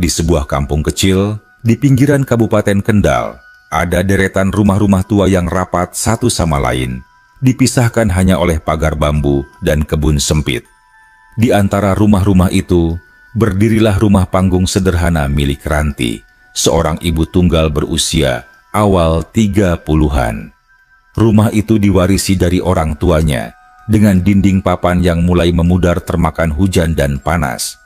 Di sebuah kampung kecil, di pinggiran Kabupaten Kendal, ada deretan rumah-rumah tua yang rapat satu sama lain, dipisahkan hanya oleh pagar bambu dan kebun sempit. Di antara rumah-rumah itu, berdirilah rumah panggung sederhana milik Ranti, seorang ibu tunggal berusia awal 30-an. Rumah itu diwarisi dari orang tuanya, dengan dinding papan yang mulai memudar termakan hujan dan panas.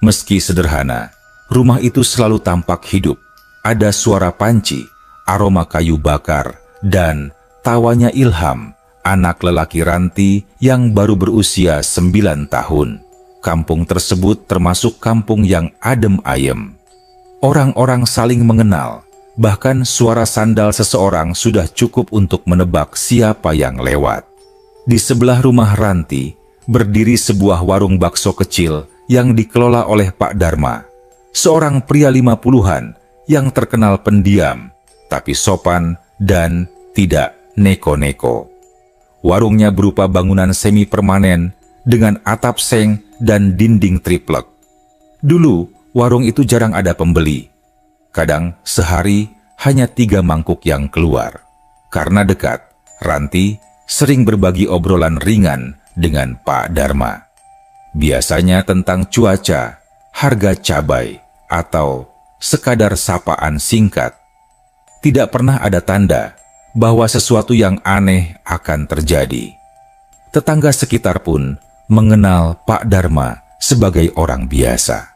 Meski sederhana, rumah itu selalu tampak hidup. Ada suara panci, aroma kayu bakar, dan tawanya Ilham, anak lelaki Ranti yang baru berusia 9 tahun. Kampung tersebut termasuk kampung yang adem ayem. Orang-orang saling mengenal, bahkan suara sandal seseorang sudah cukup untuk menebak siapa yang lewat. Di sebelah rumah Ranti, berdiri sebuah warung bakso kecil yang dikelola oleh Pak Darma, seorang pria 50-an yang terkenal pendiam, tapi sopan dan tidak neko-neko. Warungnya berupa bangunan semi permanen dengan atap seng dan dinding triplek. Dulu, warung itu jarang ada pembeli. Kadang sehari hanya 3 mangkuk yang keluar. Karena dekat, Ranti sering berbagi obrolan ringan dengan Pak Darma. Biasanya tentang cuaca, harga cabai, atau sekadar sapaan singkat. Tidak pernah ada tanda bahwa sesuatu yang aneh akan terjadi. Tetangga sekitar pun mengenal Pak Darma sebagai orang biasa.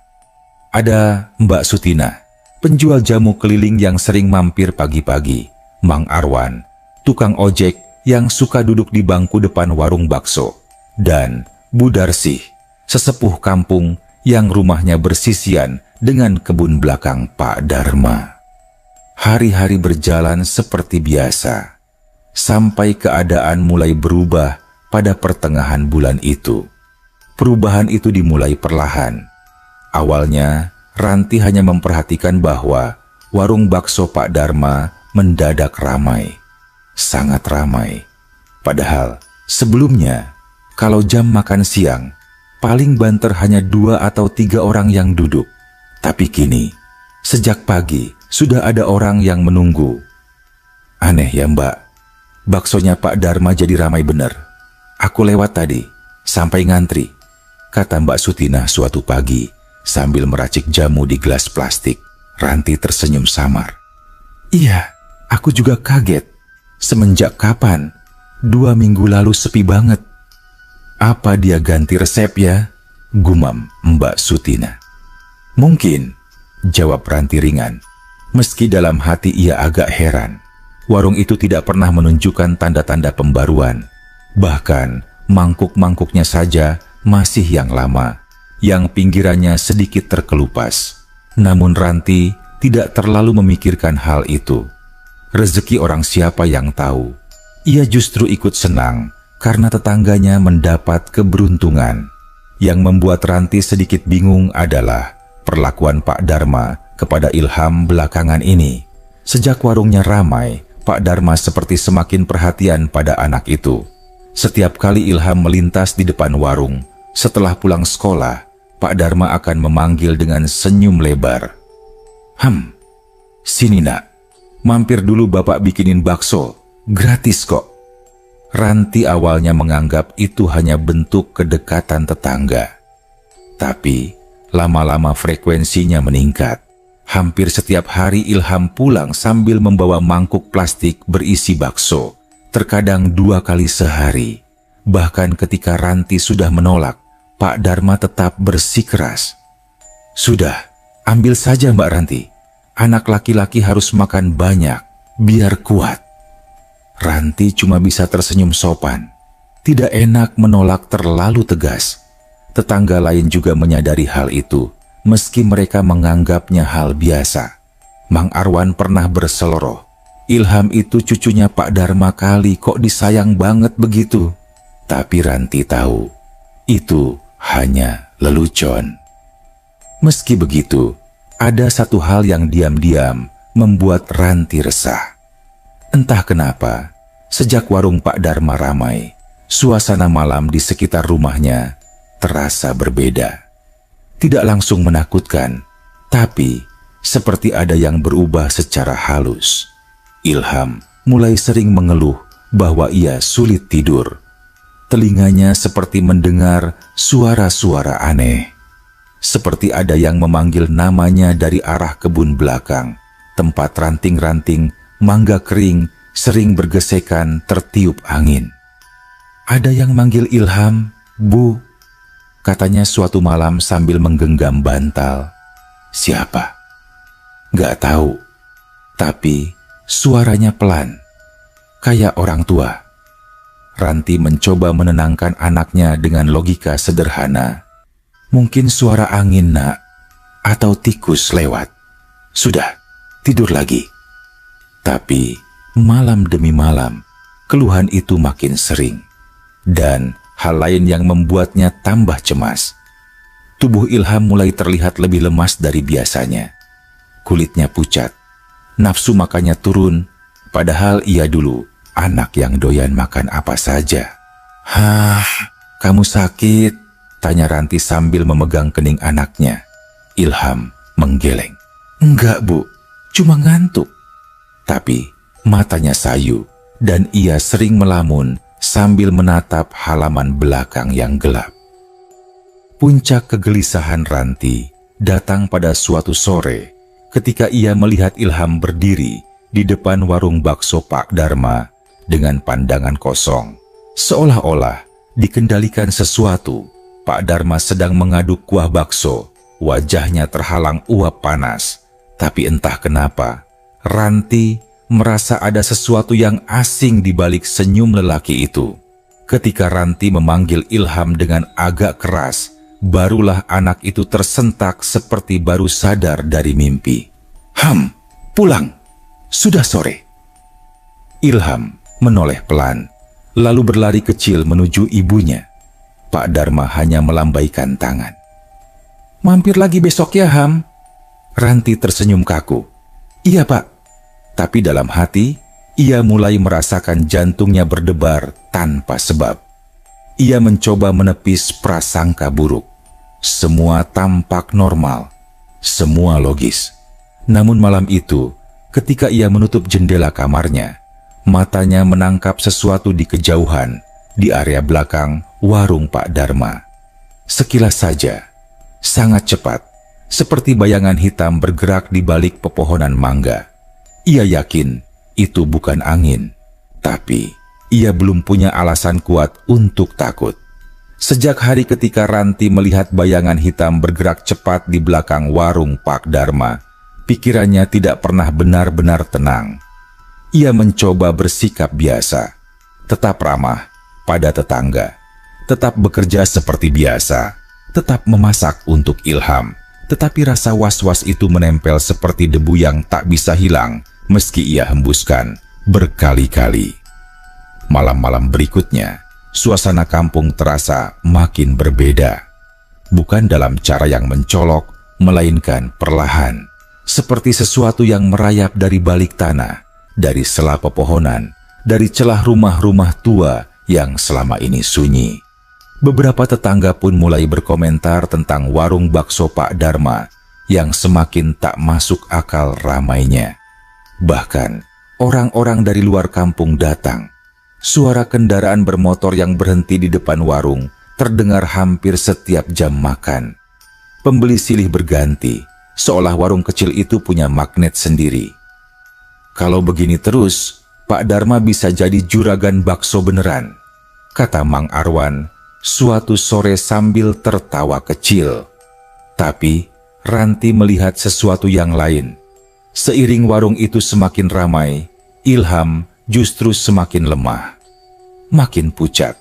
Ada Mbak Sutina, penjual jamu keliling yang sering mampir pagi-pagi, Mang Arwan, tukang ojek yang suka duduk di bangku depan warung bakso, dan Bu Darsih, sesepuh kampung yang rumahnya bersisian dengan kebun belakang Pak Darma. Hari-hari berjalan seperti biasa, sampai keadaan mulai berubah pada pertengahan bulan itu. Perubahan itu dimulai perlahan. Awalnya, Ranti hanya memperhatikan bahwa warung bakso Pak Darma mendadak ramai. Sangat ramai. Padahal sebelumnya, kalau jam makan siang, paling banter hanya 2 atau 3 orang yang duduk. Tapi kini, sejak pagi, sudah ada orang yang menunggu. Aneh ya Mbak, baksonya Pak Darma jadi ramai bener. Aku lewat tadi, sampai ngantri, kata Mbak Sutina suatu pagi, sambil meracik jamu di gelas plastik. Ranti tersenyum samar. Iya, aku juga kaget. Semenjak kapan? 2 minggu lalu sepi banget. Apa dia ganti resep ya? Gumam Mbak Sutina. Mungkin, jawab Ranti ringan. Meski dalam hati ia agak heran. Warung itu tidak pernah menunjukkan tanda-tanda pembaruan. Bahkan, mangkuk-mangkuknya saja masih yang lama, yang pinggirannya sedikit terkelupas. Namun Ranti tidak terlalu memikirkan hal itu. Rezeki orang siapa yang tahu. Ia justru ikut senang karena tetangganya mendapat keberuntungan. Yang membuat Ranti sedikit bingung adalah perlakuan Pak Darma kepada Ilham belakangan ini. Sejak warungnya ramai, Pak Darma seperti semakin perhatian pada anak itu. Setiap kali Ilham melintas di depan warung, setelah pulang sekolah, Pak Darma akan memanggil dengan senyum lebar. Sini nak. Mampir dulu bapak bikinin bakso, gratis kok. Ranti awalnya menganggap itu hanya bentuk kedekatan tetangga. Tapi, lama-lama frekuensinya meningkat. Hampir setiap hari Ilham pulang sambil membawa mangkuk plastik berisi bakso, terkadang 2 kali sehari. Bahkan ketika Ranti sudah menolak, Pak Darma tetap bersikeras. Sudah, ambil saja Mbak Ranti. Anak laki-laki harus makan banyak, biar kuat. Ranti cuma bisa tersenyum sopan. Tidak enak menolak terlalu tegas. Tetangga lain juga menyadari hal itu, meski mereka menganggapnya hal biasa. Mang Arwan pernah berseloroh. Ilham itu cucunya Pak Darma kali, kok disayang banget begitu. Tapi Ranti tahu, itu hanya lelucon. Meski begitu, ada satu hal yang diam-diam membuat Ranti resah. Entah kenapa, sejak warung Pak Darma ramai, suasana malam di sekitar rumahnya terasa berbeda. Tidak langsung menakutkan, Tapi, seperti ada yang berubah secara halus. Ilham mulai sering mengeluh bahwa ia sulit tidur. Telinganya seperti mendengar suara-suara aneh. Seperti ada yang memanggil namanya dari arah kebun belakang, tempat ranting-ranting mangga kering sering bergesekan tertiup angin. Ada yang manggil Ilham, "Bu," katanya suatu malam sambil menggenggam bantal. Siapa? Gak tahu, tapi suaranya pelan, kayak orang tua. Ranti mencoba menenangkan anaknya dengan logika sederhana. Mungkin suara angin, Nak, atau tikus lewat. Sudah, tidur lagi. Tapi malam demi malam, keluhan itu makin sering. Dan hal lain yang membuatnya tambah cemas. Tubuh Ilham mulai terlihat lebih lemas dari biasanya. Kulitnya pucat, nafsu makannya turun, padahal ia dulu anak yang doyan makan apa saja. "Hah, kamu sakit?" tanya Ranti sambil memegang kening anaknya. Ilham menggeleng. "Enggak, Bu, cuma ngantuk." Tapi matanya sayu dan ia sering melamun sambil menatap halaman belakang yang gelap. Puncak kegelisahan Ranti datang pada suatu sore ketika ia melihat Ilham berdiri di depan warung bakso Pak Darma dengan pandangan kosong. Seolah-olah dikendalikan sesuatu, Pak Darma sedang mengaduk kuah bakso. Wajahnya terhalang uap panas. Tapi entah kenapa, Ranti merasa ada sesuatu yang asing di balik senyum lelaki itu. Ketika Ranti memanggil Ilham dengan agak keras, barulah anak itu tersentak seperti baru sadar dari mimpi. "Ham, pulang. Sudah sore." Ilham menoleh pelan, lalu berlari kecil menuju ibunya. Pak Darma hanya melambaikan tangan. "Mampir lagi besok ya, Ham." Ranti tersenyum kaku. "Iya, Pak." Tapi dalam hati, ia mulai merasakan jantungnya berdebar tanpa sebab. Ia mencoba menepis prasangka buruk. Semua tampak normal, semua logis. Namun malam itu, ketika ia menutup jendela kamarnya, matanya menangkap sesuatu di kejauhan, di area belakang warung Pak Darma. Sekilas saja, sangat cepat, seperti bayangan hitam bergerak di balik pepohonan mangga. Ia yakin itu bukan angin, tapi ia belum punya alasan kuat untuk takut. Sejak hari ketika Ranti melihat bayangan hitam bergerak cepat di belakang warung Pak Darma, pikirannya tidak pernah benar-benar tenang. Ia mencoba bersikap biasa, tetap ramah pada tetangga, tetap bekerja seperti biasa, tetap memasak untuk Ilham. Tetapi rasa was-was itu menempel seperti debu yang tak bisa hilang meski ia hembuskan berkali-kali. Malam-malam berikutnya, suasana kampung terasa makin berbeda. Bukan dalam cara yang mencolok, melainkan perlahan. Seperti sesuatu yang merayap dari balik tanah, dari sela pepohonan, dari celah rumah-rumah tua yang selama ini sunyi. Beberapa tetangga pun mulai berkomentar tentang warung bakso Pak Darma yang semakin tak masuk akal ramainya. Bahkan, orang-orang dari luar kampung datang. Suara kendaraan bermotor yang berhenti di depan warung terdengar hampir setiap jam makan. Pembeli silih berganti, seolah warung kecil itu punya magnet sendiri. "Kalau begini terus, Pak Darma bisa jadi juragan bakso beneran," kata Mang Arwan suatu sore sambil tertawa kecil. Tapi Ranti melihat sesuatu yang lain. Seiring warung itu semakin ramai, Ilham justru semakin lemah, makin pucat.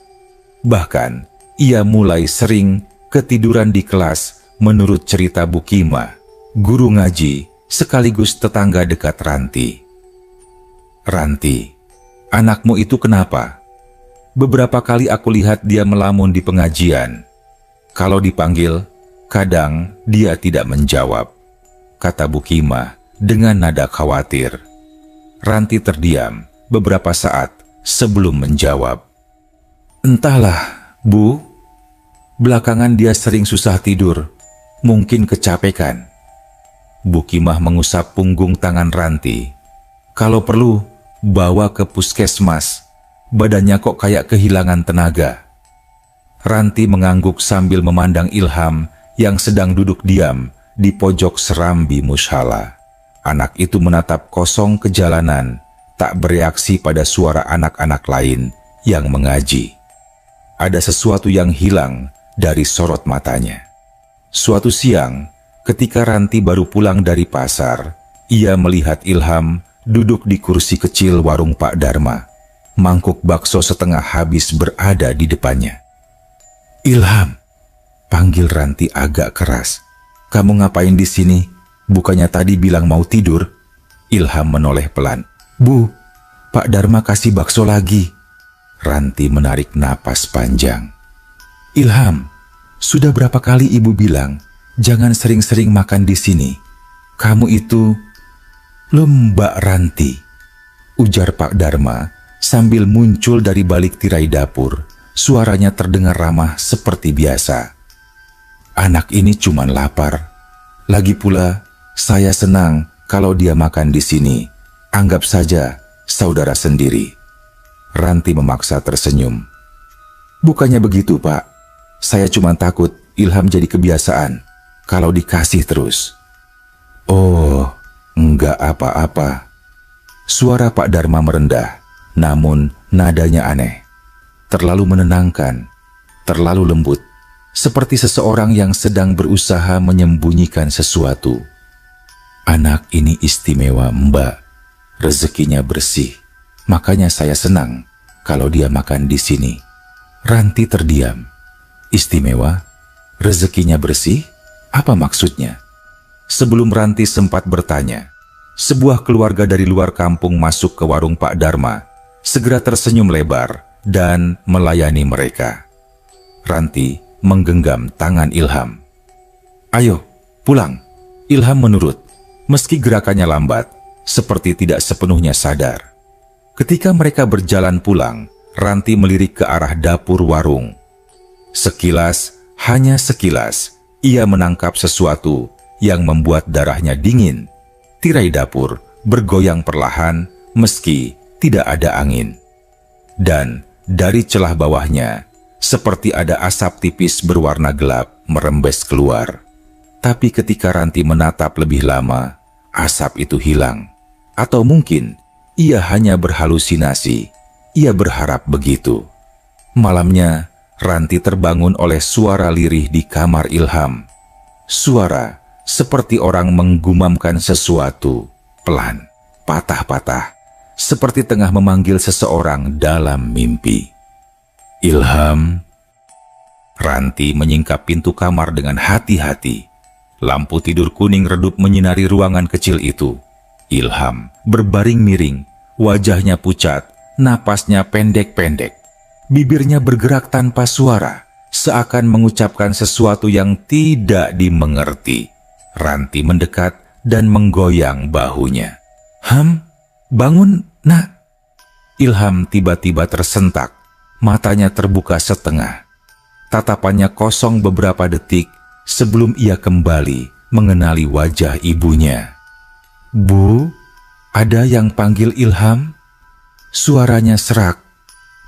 Bahkan ia mulai sering ketiduran di kelas menurut cerita Bu Kima, guru ngaji sekaligus tetangga dekat Ranti. "Ranti, anakmu itu kenapa? Beberapa kali aku lihat dia melamun di pengajian. Kalau dipanggil, kadang dia tidak menjawab," kata Bu Kima dengan nada khawatir. Ranti terdiam beberapa saat sebelum menjawab. "Entahlah, Bu. Belakangan dia sering susah tidur, mungkin kecapekan." Bu Kimah mengusap punggung tangan Ranti. Kalau perlu, bawa ke puskesmas. Badannya kok kayak kehilangan tenaga. Ranti mengangguk sambil memandang Ilham yang sedang duduk diam di pojok serambi mushala. Anak itu menatap kosong ke jalanan, tak bereaksi pada suara anak-anak lain yang mengaji. Ada sesuatu yang hilang dari sorot matanya. Suatu siang, ketika Ranti baru pulang dari pasar, ia melihat Ilham duduk di kursi kecil warung Pak Darma. Mangkuk bakso setengah habis berada di depannya. "Ilham," panggil Ranti agak keras. "Kamu ngapain di sini? Bukannya tadi bilang mau tidur?" Ilham menoleh pelan. "Bu, Pak Darma kasih bakso lagi." Ranti menarik napas panjang. "Ilham, sudah berapa kali ibu bilang jangan sering-sering makan di sini. Kamu itu..." "Loh, Mbak Ranti," ujar Pak Darma sambil muncul dari balik tirai dapur. Suaranya terdengar ramah seperti biasa. "Anak ini cuman lapar. Lagi pula, saya senang kalau dia makan di sini. Anggap saja saudara sendiri." Ranti memaksa tersenyum. "Bukannya begitu, Pak. Saya cuma takut Ilham jadi kebiasaan kalau dikasih terus." "Oh, enggak apa-apa." Suara Pak Darma merendah, namun nadanya aneh. Terlalu menenangkan, terlalu lembut, seperti seseorang yang sedang berusaha menyembunyikan sesuatu. "Anak ini istimewa, Mbak. Rezekinya bersih. Makanya saya senang kalau dia makan di sini." Ranti terdiam. "Istimewa? Rezekinya bersih? Apa maksudnya?" Sebelum Ranti sempat bertanya, sebuah keluarga dari luar kampung masuk ke warung Pak Darma, segera tersenyum lebar dan melayani mereka. Ranti menggenggam tangan Ilham. "Ayo, pulang." Ilham menurut, meski gerakannya lambat, seperti tidak sepenuhnya sadar. Ketika mereka berjalan pulang, Ranti melirik ke arah dapur warung. Sekilas, hanya sekilas, ia menangkap sesuatu yang membuat darahnya dingin. Tirai dapur bergoyang perlahan meski tidak ada angin. Dan dari celah bawahnya, seperti ada asap tipis berwarna gelap merembes keluar. Tapi ketika Ranti menatap lebih lama, asap itu hilang. Atau mungkin ia hanya berhalusinasi. Ia berharap begitu. Malamnya, Ranti terbangun oleh suara lirih di kamar Ilham. Suara seperti orang menggumamkan sesuatu, pelan, patah-patah, seperti tengah memanggil seseorang dalam mimpi. "Ilham." Ranti menyingkap pintu kamar dengan hati-hati. Lampu tidur kuning redup menyinari ruangan kecil itu. Ilham berbaring miring, wajahnya pucat, napasnya pendek-pendek. Bibirnya bergerak tanpa suara, seakan mengucapkan sesuatu yang tidak dimengerti. Ranti mendekat dan menggoyang bahunya. Bangun, Nak." Ilham tiba-tiba tersentak, matanya terbuka setengah. Tatapannya kosong beberapa detik sebelum ia kembali mengenali wajah ibunya. "Bu, ada yang panggil Ilham?" Suaranya serak.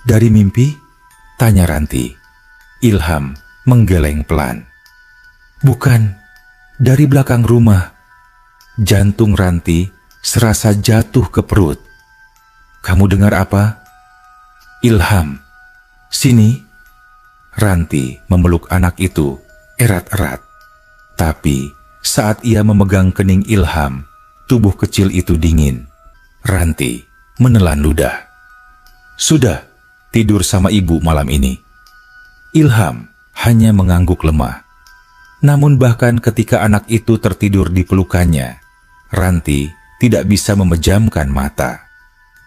"Dari mimpi?" tanya Ranti. Ilham menggeleng pelan. "Bukan, dari belakang rumah." Jantung Ranti serasa jatuh ke perut. "Kamu dengar apa?" "Ilham, sini." Ranti memeluk anak itu erat-erat. Tapi saat ia memegang kening Ilham, tubuh kecil itu dingin. Ranti menelan ludah. "Sudah, tidur sama ibu malam ini." Ilham hanya mengangguk lemah. Namun bahkan ketika anak itu tertidur di pelukannya, Ranti tidak bisa memejamkan mata.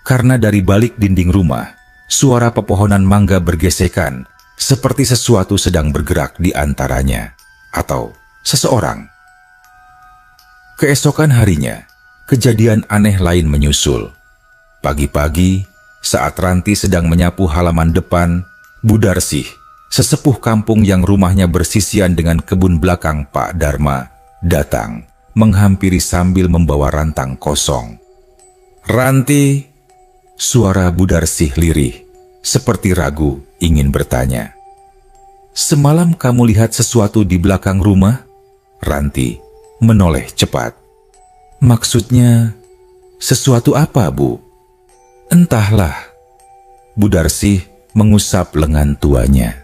Karena dari balik dinding rumah, suara pepohonan mangga bergesekan, seperti sesuatu sedang bergerak di antaranya, atau seseorang. Keesokan harinya, kejadian aneh lain menyusul. Pagi-pagi, saat Ranti sedang menyapu halaman depan, Budarsih, sesepuh kampung yang rumahnya bersisian dengan kebun belakang Pak Darma, datang menghampiri sambil membawa rantang kosong. "Ranti," suara Budarsih lirih, seperti ragu ingin bertanya. "Semalam kamu lihat sesuatu di belakang rumah?" Ranti menoleh cepat. "Maksudnya, sesuatu apa, Bu?" "Entahlah." Budarsih mengusap lengan tuanya.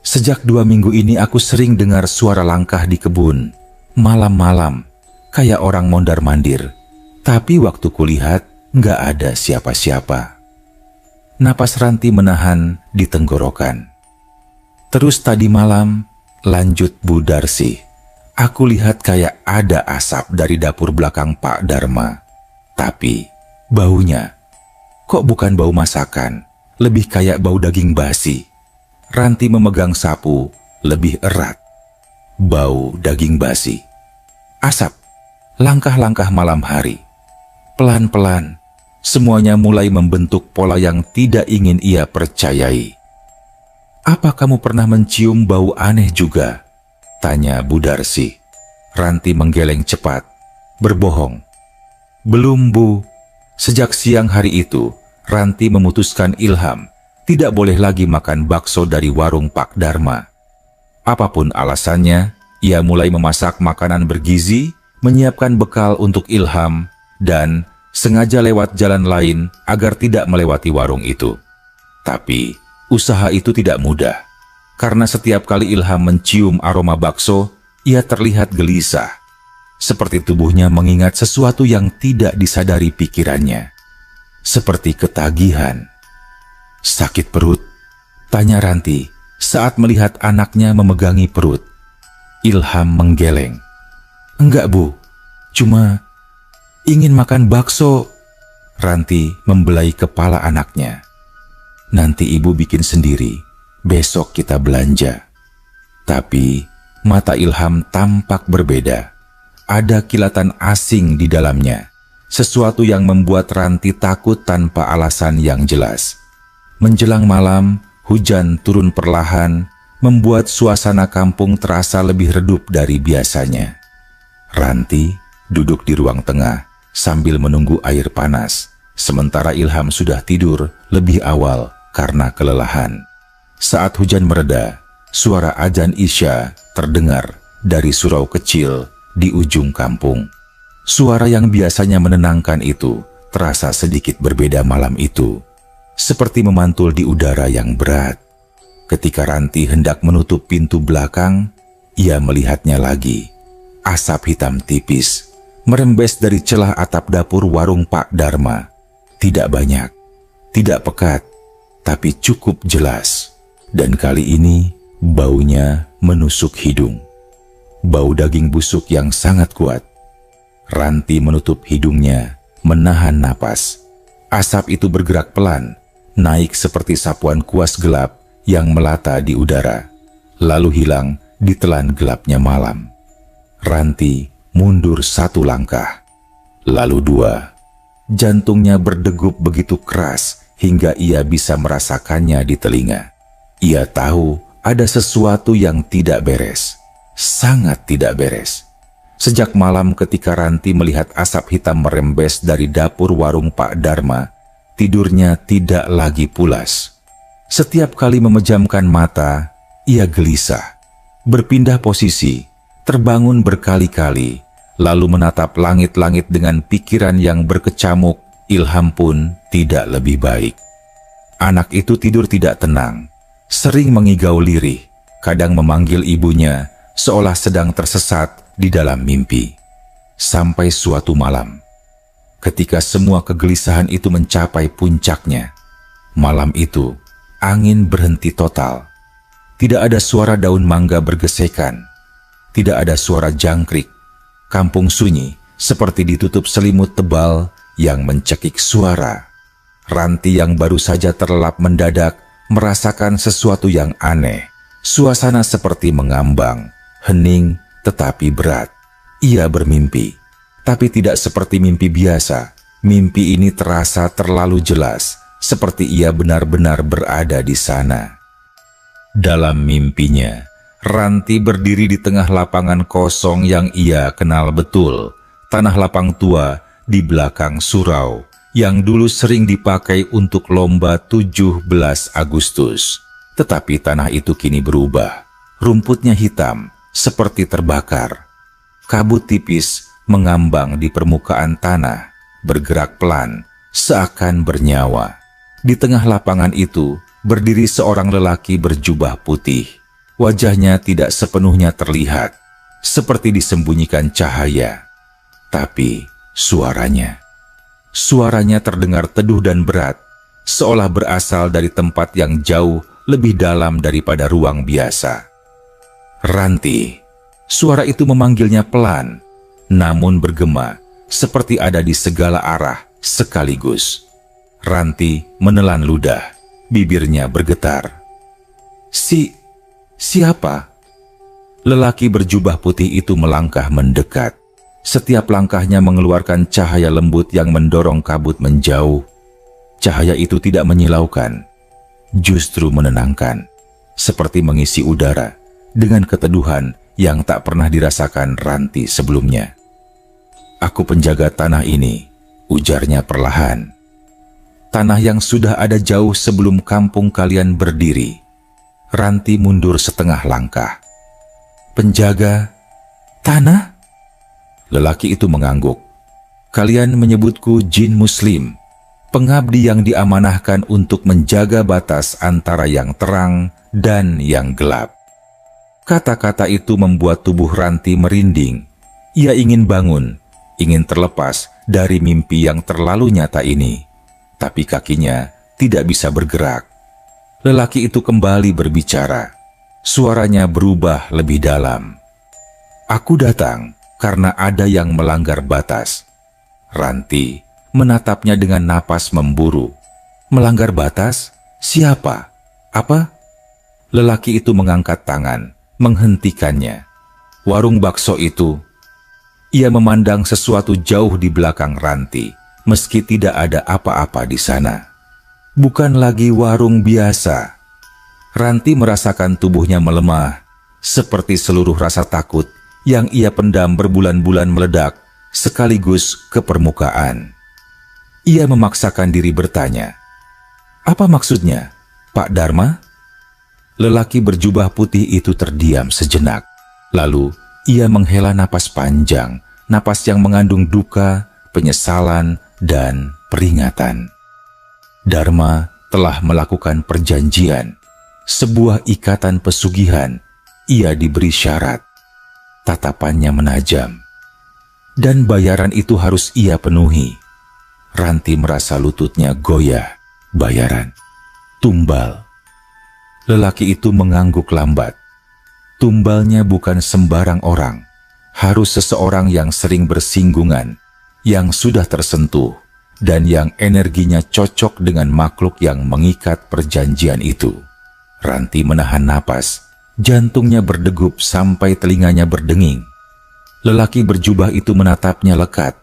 "Sejak 2 minggu ini aku sering dengar suara langkah di kebun, malam-malam, kayak orang mondar-mandir. Tapi waktu kulihat, nggak ada siapa-siapa." Napas Ranti menahan di tenggorokan. "Terus tadi malam," lanjut Budarsih, "aku lihat kayak ada asap dari dapur belakang Pak Dharma. Tapi baunya, kok bukan bau masakan, lebih kayak bau daging basi." Ranti memegang sapu lebih erat. Bau daging basi. Asap. Langkah-langkah malam hari. Pelan-pelan, semuanya mulai membentuk pola yang tidak ingin ia percayai. "Apa kamu pernah mencium bau aneh juga?" tanya Budarsih. Ranti menggeleng cepat. "Berbohong." "Belum, Bu. Sejak siang hari itu, Ranti memutuskan Ilham tidak boleh lagi makan bakso dari warung Pak Dharma. Apapun alasannya, ia mulai memasak makanan bergizi, menyiapkan bekal untuk Ilham, dan sengaja lewat jalan lain agar tidak melewati warung itu. Tapi usaha itu tidak mudah, karena setiap kali Ilham mencium aroma bakso, ia terlihat gelisah, seperti tubuhnya mengingat sesuatu yang tidak disadari pikirannya, seperti ketagihan. "Sakit perut?" tanya Ranti saat melihat anaknya memegangi perut. Ilham menggeleng. "Enggak, Bu, cuma ingin makan bakso." Ranti membelai kepala anaknya. "Nanti Ibu bikin sendiri, besok kita belanja." Tapi mata Ilham tampak berbeda. Ada kilatan asing di dalamnya, sesuatu yang membuat Ranti takut tanpa alasan yang jelas. Menjelang malam, hujan turun perlahan, membuat suasana kampung terasa lebih redup dari biasanya. Ranti duduk di ruang tengah sambil menunggu air panas, sementara Ilham sudah tidur lebih awal karena kelelahan. Saat hujan mereda, suara adzan Isya terdengar dari surau kecil di ujung kampung. Suara yang biasanya menenangkan itu terasa sedikit berbeda malam itu, seperti memantul di udara yang berat. Ketika Ranti hendak menutup pintu belakang, ia melihatnya lagi. Asap hitam tipis merembes dari celah atap dapur warung Pak Dharma. Tidak banyak, tidak pekat, tapi cukup jelas. Dan kali ini baunya menusuk hidung. Bau daging busuk yang sangat kuat. Ranti menutup hidungnya, menahan napas. Asap itu bergerak pelan, naik seperti sapuan kuas gelap yang melata di udara, lalu hilang ditelan gelapnya malam. Ranti mundur 1 langkah, lalu 2. Jantungnya berdegup begitu keras hingga ia bisa merasakannya di telinga. Ia tahu ada sesuatu yang tidak beres, sangat tidak beres. Sejak malam ketika Ranti melihat asap hitam merembes dari dapur warung Pak Dharma, tidurnya tidak lagi pulas. Setiap kali memejamkan mata, ia gelisah, berpindah posisi, terbangun berkali-kali, lalu menatap langit-langit dengan pikiran yang berkecamuk. Ilham pun tidak lebih baik. Anak itu tidur tidak tenang, sering mengigau lirih, kadang memanggil ibunya seolah sedang tersesat di dalam mimpi. Sampai suatu malam, ketika semua kegelisahan itu mencapai puncaknya, malam itu angin berhenti total. Tidak ada suara daun mangga bergesekan, tidak ada suara jangkrik. Kampung sunyi seperti ditutup selimut tebal yang mencekik suara. Ranti yang baru saja terlelap mendadak merasakan sesuatu yang aneh. Suasana seperti mengambang, hening tetapi berat. Ia bermimpi, tapi tidak seperti mimpi biasa. Mimpi ini terasa terlalu jelas, seperti ia benar-benar berada di sana. Dalam mimpinya, Ranti berdiri di tengah lapangan kosong yang ia kenal betul. Tanah lapang tua di belakang surau yang dulu sering dipakai untuk lomba 17 Agustus. Tetapi tanah itu kini berubah. Rumputnya hitam, seperti terbakar. Kabut tipis mengambang di permukaan tanah, bergerak pelan, seakan bernyawa. Di tengah lapangan itu, berdiri seorang lelaki berjubah putih. Wajahnya tidak sepenuhnya terlihat, seperti disembunyikan cahaya. Tapi suaranya terdengar teduh dan berat, seolah berasal dari tempat yang jauh lebih dalam daripada ruang biasa. Ranti. Suara itu memanggilnya pelan, namun bergema, seperti ada di segala arah sekaligus. Ranti menelan ludah, bibirnya bergetar. Siapa? Lelaki berjubah putih itu melangkah mendekat. Setiap langkahnya mengeluarkan cahaya lembut yang mendorong kabut menjauh. Cahaya itu tidak menyilaukan, justru menenangkan, seperti mengisi udara dengan keteduhan yang tak pernah dirasakan Ranti sebelumnya. "Aku penjaga tanah ini," ujarnya perlahan. "Tanah yang sudah ada jauh sebelum kampung kalian berdiri." Ranti mundur setengah langkah. "Penjaga tanah?" Lelaki itu mengangguk. "Kalian menyebutku jin muslim, pengabdi yang diamanahkan untuk menjaga batas antara yang terang dan yang gelap." Kata-kata itu membuat tubuh Ranti merinding. Ia ingin bangun, ingin terlepas dari mimpi yang terlalu nyata ini. Tapi kakinya tidak bisa bergerak. Lelaki itu kembali berbicara. Suaranya berubah lebih dalam. "Aku datang karena ada yang melanggar batas." Ranti menatapnya dengan napas memburu. "Melanggar batas? Siapa? Apa?" Lelaki itu mengangkat tangan, menghentikannya. Warung bakso itu. Ia memandang sesuatu jauh di belakang Ranti, meski tidak ada apa-apa di sana. Bukan lagi warung biasa. Ranti merasakan tubuhnya melemah, seperti seluruh rasa takut yang ia pendam berbulan-bulan meledak sekaligus ke permukaan. Ia memaksakan diri bertanya, "Apa maksudnya, Pak Dharma?" Lelaki berjubah putih itu terdiam sejenak. Lalu ia menghela napas panjang, napas yang mengandung duka, penyesalan, dan peringatan. Dharma telah melakukan perjanjian, sebuah ikatan pesugihan. Ia diberi syarat. Tatapannya menajam. Dan bayaran itu harus ia penuhi. Ranti merasa lututnya goyah. Bayaran. Tumbal. Lelaki itu mengangguk lambat. Tumbalnya bukan sembarang orang. Harus seseorang yang sering bersinggungan, yang sudah tersentuh, dan yang energinya cocok dengan makhluk yang mengikat perjanjian itu. Ranti menahan napas, jantungnya berdegup sampai telinganya berdenging. Lelaki berjubah itu menatapnya lekat,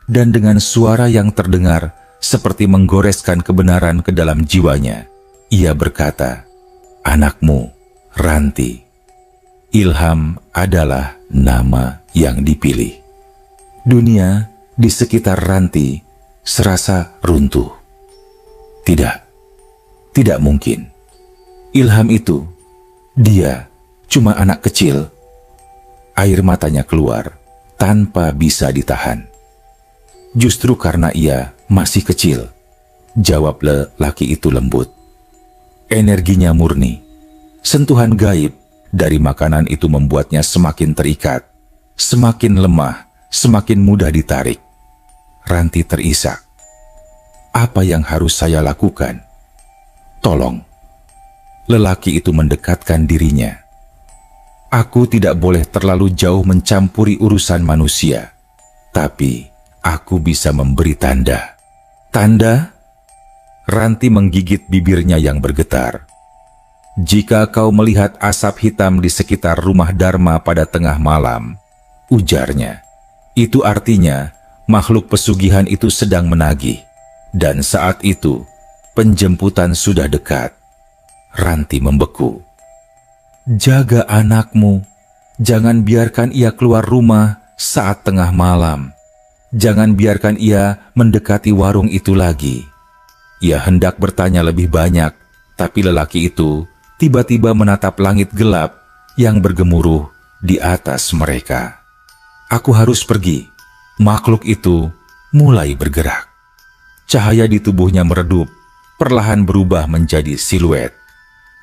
dan dengan suara yang terdengar seperti menggoreskan kebenaran ke dalam jiwanya, ia berkata, "Anakmu, Ranti. Ilham adalah nama yang dipilih." Dunia di sekitar Ranti serasa runtuh. Tidak mungkin. Ilham itu, dia cuma anak kecil. Air matanya keluar tanpa bisa ditahan. "Justru karena ia masih kecil," jawab lelaki itu lembut. Energinya murni. Sentuhan gaib dari makanan itu membuatnya semakin terikat, semakin lemah, semakin mudah ditarik. Ranti terisak. "Apa yang harus saya lakukan? Tolong." Lelaki itu mendekatkan dirinya. "Aku tidak boleh terlalu jauh mencampuri urusan manusia, tapi aku bisa memberi tanda." "Tanda?" Ranti menggigit bibirnya yang bergetar. "Jika kau melihat asap hitam di sekitar rumah Dharma pada tengah malam," ujarnya, "itu artinya makhluk pesugihan itu sedang menagih, dan saat itu penjemputan sudah dekat." Ranti membeku. Jaga anakmu. Jangan biarkan ia keluar rumah saat tengah malam. Jangan biarkan ia mendekati warung itu lagi." Ia hendak bertanya lebih banyak, tapi lelaki itu tiba-tiba menatap langit gelap yang bergemuruh di atas mereka. "Aku harus pergi." Makhluk itu mulai bergerak. Cahaya di tubuhnya meredup, perlahan berubah menjadi siluet.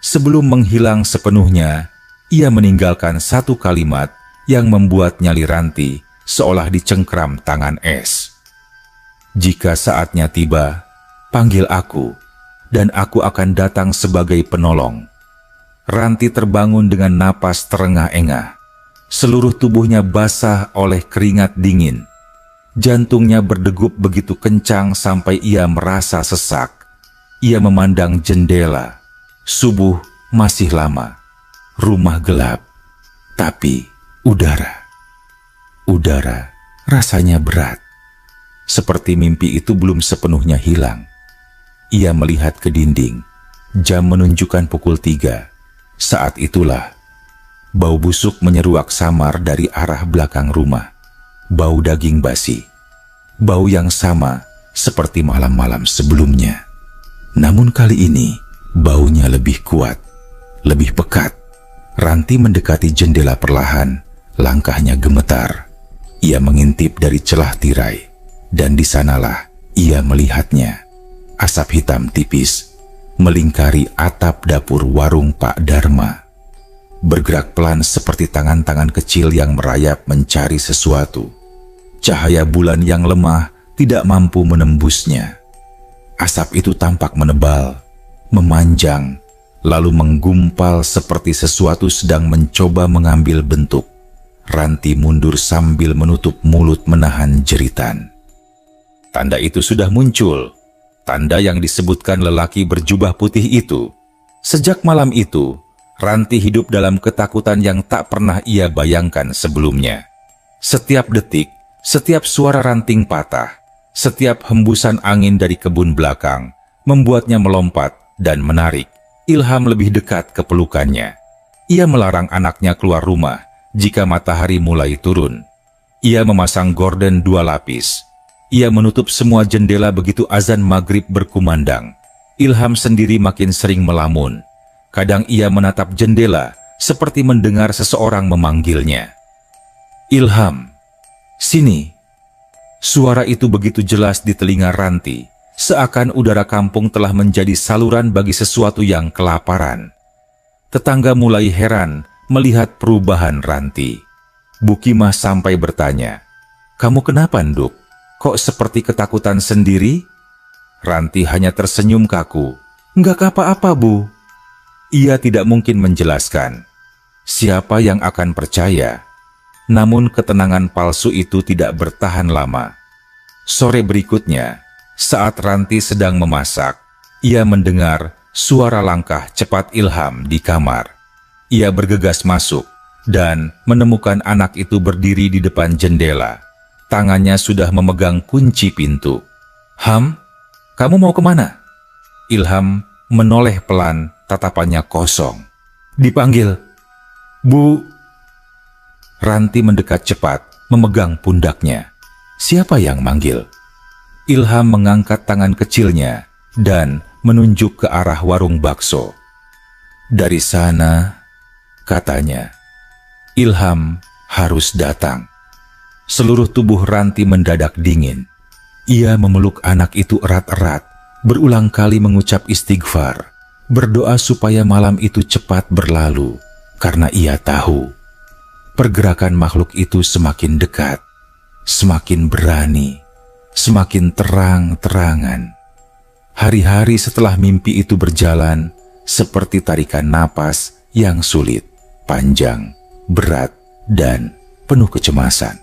Sebelum menghilang sepenuhnya, ia meninggalkan satu kalimat yang membuat nyali Ranti seolah dicengkram tangan es. "Jika saatnya tiba, panggil aku, dan aku akan datang sebagai penolong." Ranti terbangun dengan napas terengah-engah. Seluruh tubuhnya basah oleh keringat dingin. Jantungnya berdegup begitu kencang sampai ia merasa sesak. Ia memandang jendela. Subuh masih lama. Rumah gelap. Tapi udara rasanya berat. Seperti mimpi itu belum sepenuhnya hilang. Ia melihat ke dinding. Jam menunjukkan pukul 3. Saat itulah bau busuk menyeruak samar dari arah belakang rumah. Bau daging basi. Bau yang sama seperti malam-malam sebelumnya. Namun kali ini baunya lebih kuat, lebih pekat. Ranti mendekati jendela perlahan, langkahnya gemetar. Ia mengintip dari celah tirai, dan di sanalah ia melihatnya. Asap hitam tipis melingkari atap dapur warung Pak Dharma. Bergerak pelan seperti tangan-tangan kecil yang merayap mencari sesuatu. Cahaya bulan yang lemah tidak mampu menembusnya. Asap itu tampak menebal, memanjang, lalu menggumpal seperti sesuatu sedang mencoba mengambil bentuk. Ranti mundur sambil menutup mulut menahan jeritan. Tanda itu sudah muncul. Tanda yang disebutkan lelaki berjubah putih itu. Sejak malam itu, Ranti hidup dalam ketakutan yang tak pernah ia bayangkan sebelumnya. Setiap detik, setiap suara ranting patah, setiap hembusan angin dari kebun belakang, membuatnya melompat dan menarik Ilham lebih dekat ke pelukannya. Ia melarang anaknya keluar rumah jika matahari mulai turun. Ia memasang gorden 2 lapis. Ia menutup semua jendela begitu azan maghrib berkumandang. Ilham sendiri makin sering melamun. Kadang ia menatap jendela seperti mendengar seseorang memanggilnya. "Ilham, sini." Suara itu begitu jelas di telinga Ranti, seakan udara kampung telah menjadi saluran bagi sesuatu yang kelaparan. Tetangga mulai heran melihat perubahan Ranti. Bukimah sampai bertanya, "Kamu kenapa, Nduk? Kok seperti ketakutan sendiri?" Ranti hanya tersenyum kaku. "Enggak apa-apa, Bu." Ia tidak mungkin menjelaskan. Siapa yang akan percaya? Namun ketenangan palsu itu tidak bertahan lama. Sore berikutnya, saat Ranti sedang memasak, ia mendengar suara langkah cepat Ilham di kamar. Ia bergegas masuk dan menemukan anak itu berdiri di depan jendela. Tangannya sudah memegang kunci pintu. "Ham, kamu mau kemana?" Ilham menoleh pelan, tatapannya kosong. Dipanggil, "Bu." Ranti mendekat cepat, memegang pundaknya. Siapa yang manggil? Ilham mengangkat tangan kecilnya dan menunjuk ke arah warung bakso. "Dari sana," katanya. Ilham harus datang. Seluruh tubuh Ranti mendadak dingin. Ia memeluk anak itu erat-erat, berulang kali mengucap istighfar, berdoa supaya malam itu cepat berlalu, karena ia tahu pergerakan makhluk itu semakin dekat, semakin berani, semakin terang-terangan. Hari-hari setelah mimpi itu berjalan seperti tarikan napas yang sulit, panjang, berat, dan penuh kecemasan.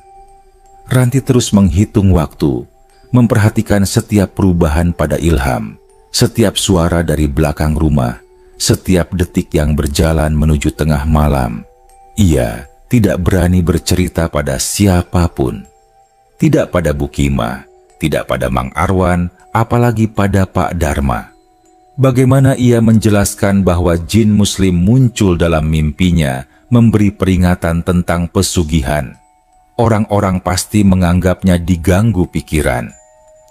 Ranti terus menghitung waktu, memperhatikan setiap perubahan pada Ilham, setiap suara dari belakang rumah, setiap detik yang berjalan menuju tengah malam. Ia tidak berani bercerita pada siapapun. Tidak pada Bukimah, tidak pada Mang Arwan, apalagi pada Pak Dharma. Bagaimana ia menjelaskan bahwa jin muslim muncul dalam mimpinya memberi peringatan tentang pesugihan? Orang-orang pasti menganggapnya diganggu pikiran.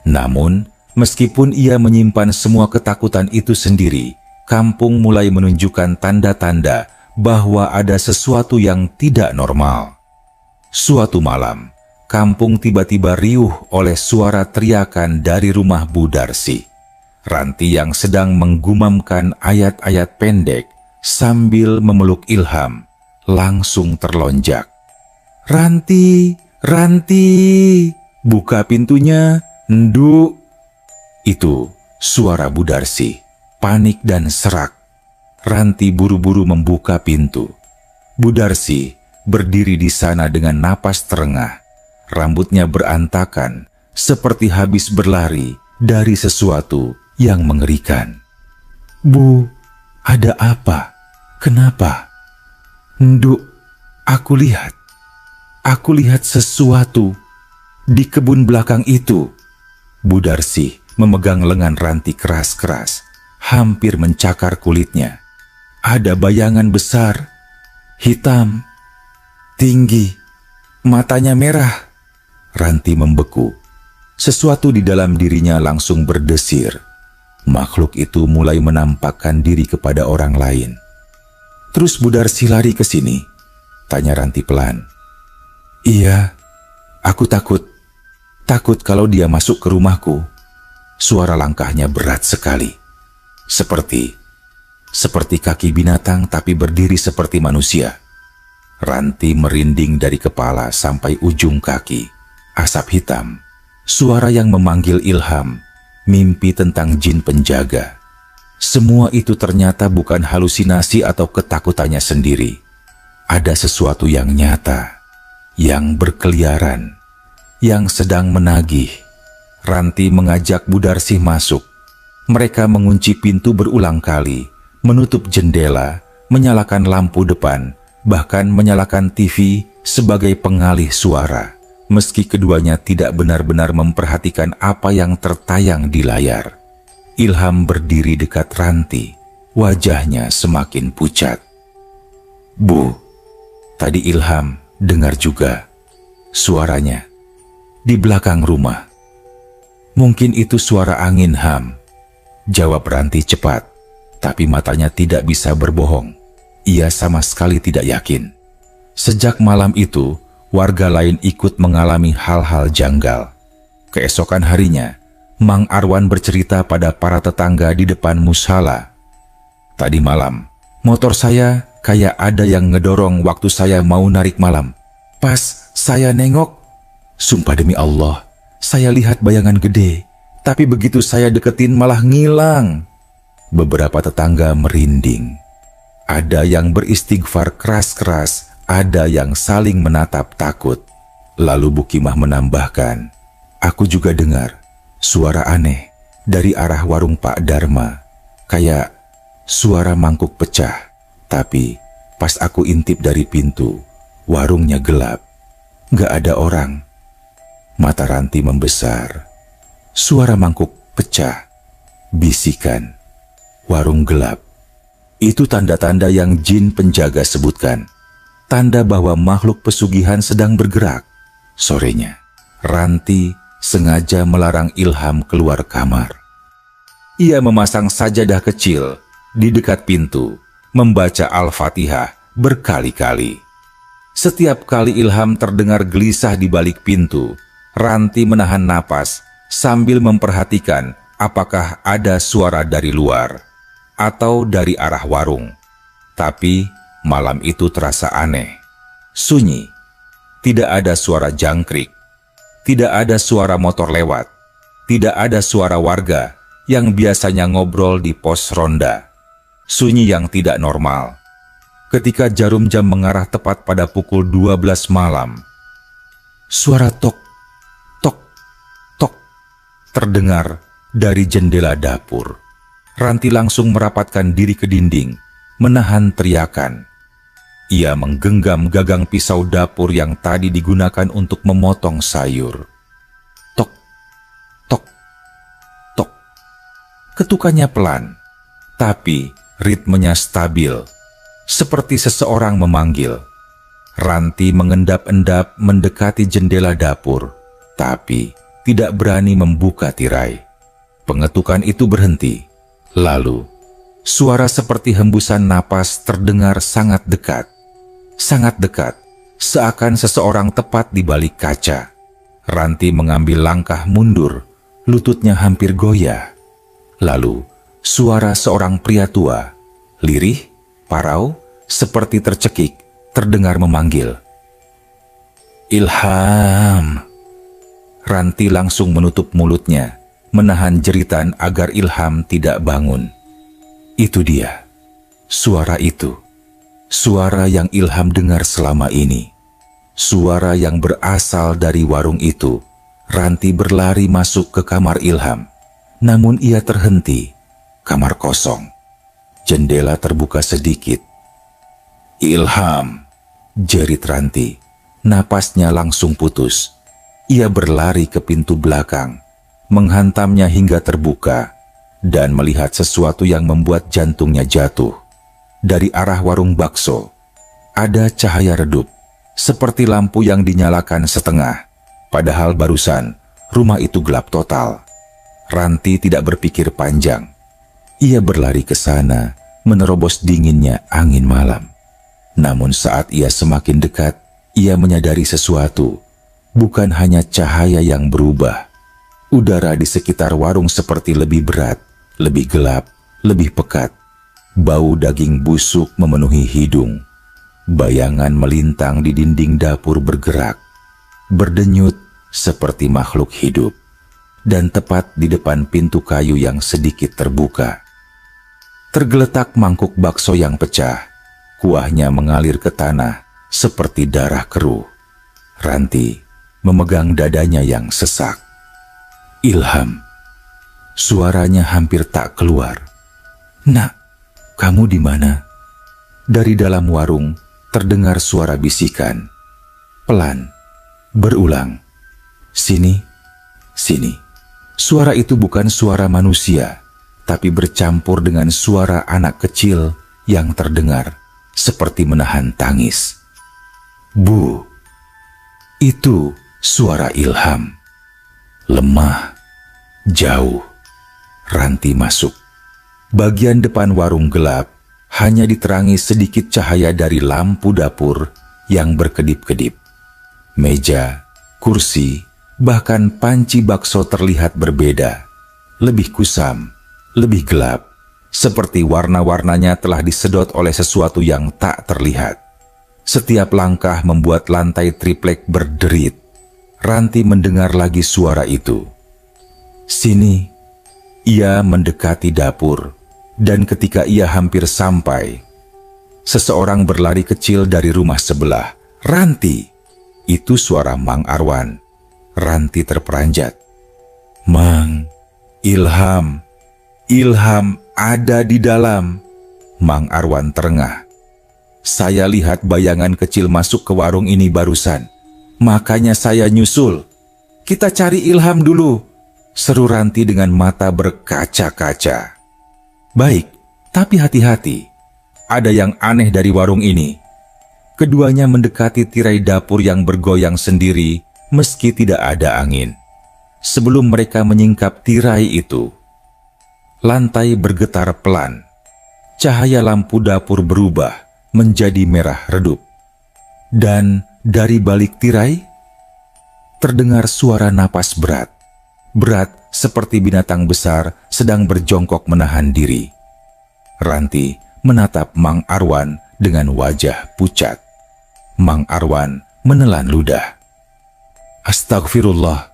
Namun, meskipun ia menyimpan semua ketakutan itu sendiri, kampung mulai menunjukkan tanda-tanda bahwa ada sesuatu yang tidak normal. Suatu malam, kampung tiba-tiba riuh oleh suara teriakan dari rumah Bu Darsi. Ranti yang sedang menggumamkan ayat-ayat pendek sambil memeluk Ilham langsung terlonjak. "Ranti, Ranti, buka pintunya, Nduk." Itu suara Bu Darsi, panik dan serak. Ranti buru-buru membuka pintu. Bu Darsi berdiri di sana dengan napas terengah. Rambutnya berantakan, seperti habis berlari dari sesuatu yang mengerikan. "Bu, ada apa? Kenapa?" "Nduk, aku lihat sesuatu di kebun belakang itu." Bu Darsi memegang lengan Ranti keras-keras, hampir mencakar kulitnya. "Ada bayangan besar, hitam, tinggi, matanya merah." Ranti membeku. Sesuatu di dalam dirinya langsung berdesir. Makhluk itu mulai menampakkan diri kepada orang lain. "Terus Bu Darsi lari ke sini?" tanya Ranti pelan. "Iya, aku takut kalau dia masuk ke rumahku." Suara langkahnya berat sekali. Seperti kaki binatang tapi berdiri seperti manusia. Ranti merinding dari kepala sampai ujung kaki. Asap hitam, suara yang memanggil Ilham, mimpi tentang jin penjaga. Semua itu ternyata bukan halusinasi atau ketakutannya sendiri. Ada sesuatu yang nyata, yang berkeliaran, yang sedang menagih. Ranti mengajak Bu Darsi masuk. Mereka mengunci pintu berulang kali, menutup jendela, menyalakan lampu depan, bahkan menyalakan TV sebagai pengalih suara. Meski keduanya tidak benar-benar memperhatikan apa yang tertayang di layar. Ilham berdiri dekat Ranti, wajahnya semakin pucat. "Bu," tadi Ilham dengar juga suaranya di belakang rumah. "Mungkin itu suara angin, Ham," jawab Ranti cepat, tapi matanya tidak bisa berbohong. Ia sama sekali tidak yakin. Sejak malam itu, warga lain ikut mengalami hal-hal janggal. Keesokan harinya, Mang Arwan bercerita pada para tetangga di depan mushala. "Tadi malam, motor saya kayak ada yang ngedorong waktu saya mau narik malam. Pas saya nengok, sumpah demi Allah, saya lihat bayangan gede, tapi begitu saya deketin malah ngilang." Beberapa tetangga merinding. Ada yang beristighfar keras-keras, ada yang saling menatap takut. Lalu Bukimah menambahkan, "Aku juga dengar suara aneh dari arah warung Pak Dharma. Kayak suara mangkuk pecah. Tapi pas aku intip dari pintu, warungnya gelap. Gak ada orang." Mata Ranti membesar. Suara mangkuk pecah. Bisikan. Warung gelap. Itu tanda-tanda yang jin penjaga sebutkan. Tanda bahwa makhluk pesugihan sedang bergerak. Sorenya, Ranti sengaja melarang Ilham keluar kamar. Ia memasang sajadah kecil di dekat pintu, membaca Al-Fatihah berkali-kali. Setiap kali Ilham terdengar gelisah di balik pintu, Ranti menahan napas sambil memperhatikan apakah ada suara dari luar atau dari arah warung. Tapi malam itu terasa aneh, sunyi, tidak ada suara jangkrik, tidak ada suara motor lewat, tidak ada suara warga yang biasanya ngobrol di pos ronda. Sunyi yang tidak normal. Ketika jarum jam mengarah tepat pada pukul 12 malam, suara tok, tok, tok terdengar dari jendela dapur. Ranti langsung merapatkan diri ke dinding, menahan teriakan. Ia menggenggam gagang pisau dapur yang tadi digunakan untuk memotong sayur. Tok, tok, tok. Ketukannya pelan, tapi ritmenya stabil, seperti seseorang memanggil. Ranti mengendap-endap mendekati jendela dapur, tapi tidak berani membuka tirai. Pengetukan itu berhenti. Lalu, suara seperti hembusan napas terdengar sangat dekat. Sangat dekat, seakan seseorang tepat di balik kaca. Ranti mengambil langkah mundur, lututnya hampir goyah. Lalu, suara seorang pria tua, lirih, parau, seperti tercekik, terdengar memanggil. Ilham. Ranti langsung menutup mulutnya, menahan jeritan agar Ilham tidak bangun. Itu dia, suara itu. Suara yang Ilham dengar selama ini. Suara yang berasal dari warung itu. Ranti berlari masuk ke kamar Ilham. Namun ia terhenti. Kamar kosong. Jendela terbuka sedikit. Ilham, jerit Ranti. Napasnya langsung putus. Ia berlari ke pintu belakang, menghantamnya hingga terbuka, dan melihat sesuatu yang membuat jantungnya jatuh. Dari arah warung bakso, ada cahaya redup, seperti lampu yang dinyalakan setengah. Padahal barusan, rumah itu gelap total. Ranti tidak berpikir panjang. Ia berlari ke sana, menerobos dinginnya angin malam. Namun saat ia semakin dekat, ia menyadari sesuatu. Bukan hanya cahaya yang berubah. Udara di sekitar warung seperti lebih berat, lebih gelap, lebih pekat. Bau daging busuk memenuhi hidung. Bayangan melintang di dinding dapur bergerak, berdenyut seperti makhluk hidup. Dan tepat di depan pintu kayu yang sedikit terbuka, tergeletak mangkuk bakso yang pecah. Kuahnya mengalir ke tanah seperti darah keruh. Ranti memegang dadanya yang sesak. Ilham. Suaranya hampir tak keluar. Nak, kamu di mana? Dari dalam warung terdengar suara bisikan. Pelan, berulang. Sini, sini. Suara itu bukan suara manusia, tapi bercampur dengan suara anak kecil yang terdengar seperti menahan tangis. Bu. Itu suara Ilham. Lemah, jauh. Ranti masuk. Bagian depan warung gelap, hanya diterangi sedikit cahaya dari lampu dapur yang berkedip-kedip. Meja, kursi, bahkan panci bakso terlihat berbeda. Lebih kusam, lebih gelap, seperti warna-warnanya telah disedot oleh sesuatu yang tak terlihat. Setiap langkah membuat lantai triplek berderit. Ranti mendengar lagi suara itu. Sini. Ia mendekati dapur, dan ketika ia hampir sampai, seseorang berlari kecil dari rumah sebelah. Ranti. Itu suara Mang Arwan. Ranti terperanjat. Mang, Ilham. Ilham ada di dalam. Mang Arwan terengah. Saya lihat bayangan kecil masuk ke warung ini barusan. Makanya saya nyusul. Kita cari Ilham dulu, seru Ranti dengan mata berkaca-kaca. Baik, tapi hati-hati. Ada yang aneh dari warung ini. Keduanya mendekati tirai dapur yang bergoyang sendiri meski tidak ada angin. Sebelum mereka menyingkap tirai itu, lantai bergetar pelan. Cahaya lampu dapur berubah menjadi merah redup. Dan dari balik tirai, terdengar suara napas berat. Berat seperti binatang besar sedang berjongkok menahan diri. Ranti menatap Mang Arwan dengan wajah pucat. Mang Arwan menelan ludah. Astagfirullah,